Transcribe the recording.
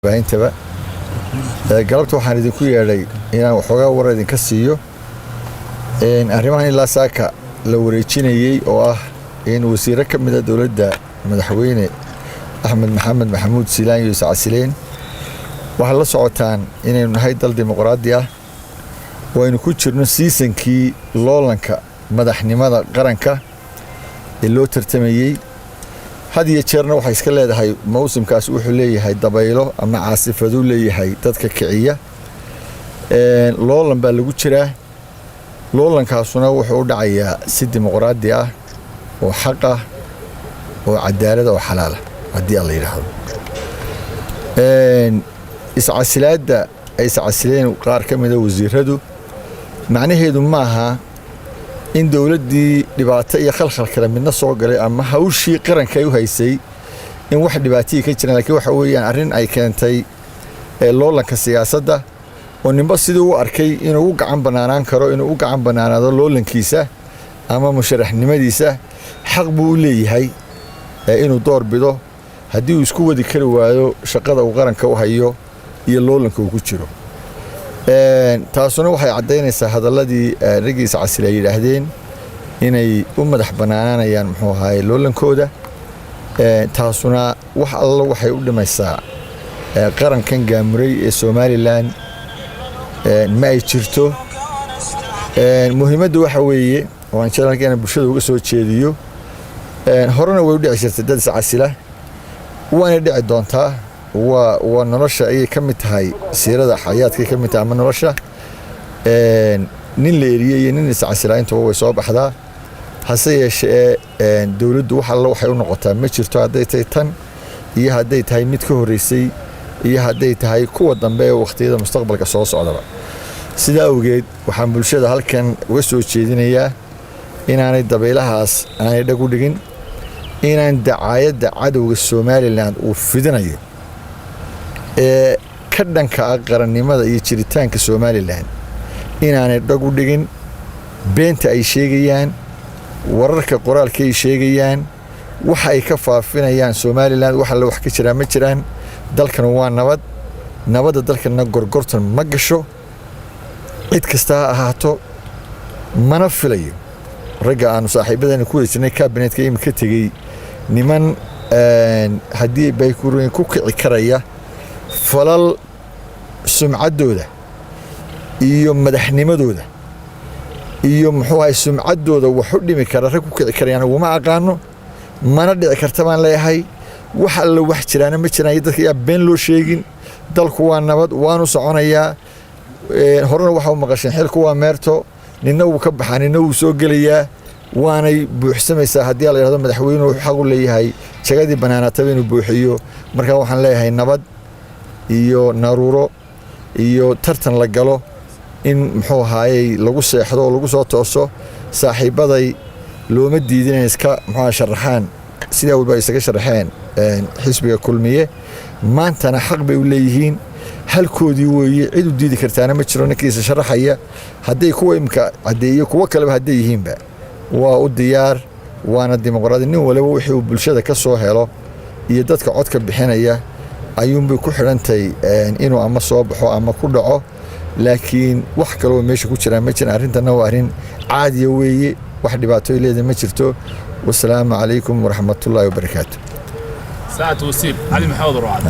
باينتبا galabta waxaan idinku yeedhay inaan waxoogaa war idinka siiyo arrimahan ilaa saaka la wareejinayay oo ah in wasiiro ka mid ah dawladda madaxweyne Axmed Maxamed Maxamuud Siilaan iyo Sacasileen waxa la socotaan inaynu nahay dal dimuqraadi ah oo aynu ku jirno seasonkii loolanka madaxnimada qaranka ee loo tartamayay hadiya jeerna waxa iska leedahay mawsimkaas wuxuu leeyahay dabaylo ama caasifadu leeyahay dadka kiciya loolan baa lagu jiraa loolankaasuna wuxuu u dhacayaa si dimuqraadi ah oo xaq ah oo cadaalad oo xalaal ah hadii alla yiraahdo iscasilaada ay sacasileen qaar ka mid ah wasiiradu macnaheedu maaha in dawladdii dhibaato iyo khalkhal kale midna soo galay ama hawshii qaranka ay u haysay in wax dhibaato ka jiraan laakiin waxa weeyaan arrin ay keentay loolanka siyaasadda oo nimba sidoo uu arkay inuu u gacan banaanaan karo inuu u gacan banaanaado loolankiisa ama musharaxnimadiisa xaq buu u leeyahay inuu door bido haddii uu isku wadi kari waayo shaqada uu qaranka u hayo iyo loolanka uu ku jiro taasuna waxay cadeynaysaa hadaladii ragiisa casri ay yiraahdeen inay u madax banaanayaan muxuu ahaay loolankooda taasuna wax alla waxay u dhimaysaa qarankan gaamuray ee Soomaaliland ma ay jirto muhiimaddu waxa weeye oo aan jeclaan bulshada uga soo jeediyo horena way u dhici jirtay dad sacasila waana dhici doontaa waa nolosha ay ka mid tahay siirada xayaadka ka mid tahay ama nolosha nin leeriyay nin iscasilaynta way soo baxdaa hase yeeshee dawladdu wax alla waxay u noqotaa ma jirto haday tahay tan iyo haday tahay mid ka horeysay iyo haday tahay kuwa dambe ee waqtiyada mustaqbalka soo socdaba sida awgeed waxaan bulshada halkan uga soo jeedinayaa inaanay dabaylahaas aanay dhag u dhigin inaan dacaayadda cadowga Soomaaliland uu fidinayo ka dhanka qarannimada iyo jiritaanka Soomaaliland inaanay dhag u dhigin beenta ay sheegayaan wararka qoraalka ay sheegayaan waxa ay ka faafinayaan Soomaaliland waxa la wax ka jira ma jiraan dalkan waa nabadda dalkana gorgortan ma gasho cid kasta ha ahaato mana filayo raga aan saaxiibadana ku weysanay cabinetka imika tagay niman hadii bay ku kici karaya falal sumcadooda iyo madaxnimadooda iyo muxuu ahay sumcadooda wax u dhimi kara rag ku kici karayaan uma aqaano mana dhici karta baan leeyahay wax alla wax jiraan ma jiraan dadka yaa been loo sheegin dalku waa nabad waanu soconayaa horena waxa uu maqashay xilku waa meerto ninna uu ka baxan ninna uu soo gelayaa waanay buuxsamaysaa hadii la yiraahdo madaxweynuhu xaq u leeyahay jagadii banaanatay inuu buuxiyo marka waxaan leeyahay nabad iyo naruuro iyo tartan la galo in muxuu ahaayay lagu seexdo oo lagu soo tooso saaxiibaday looma diidin in iska muxuu sharaxaan sida walba isaga sharaxeen xisbiga kulmiye maantana xaq bay u leeyihiin halkoodii weeye cid u diidi kartaana ma jiro ninkiisa sharaxaya haday kuwa imka cadeeyo kuwa kale haday yihiinba waa u diyaar waana dimuqraadi nin walba wixii uu bulshada ka soo helo iyo dadka codka bixinaya ayuunbay ku xirantay inuu ama soo baxo ama ku dhaco laakiin wax kale oo meesha ku jira ma jiraan arintana waa arin caadi weeye wax dhibaato leedahay ma jirto wassalaamu calaykum waraxmatullaahi wabarakaatuh ساعة وسيب علي محاضر وعد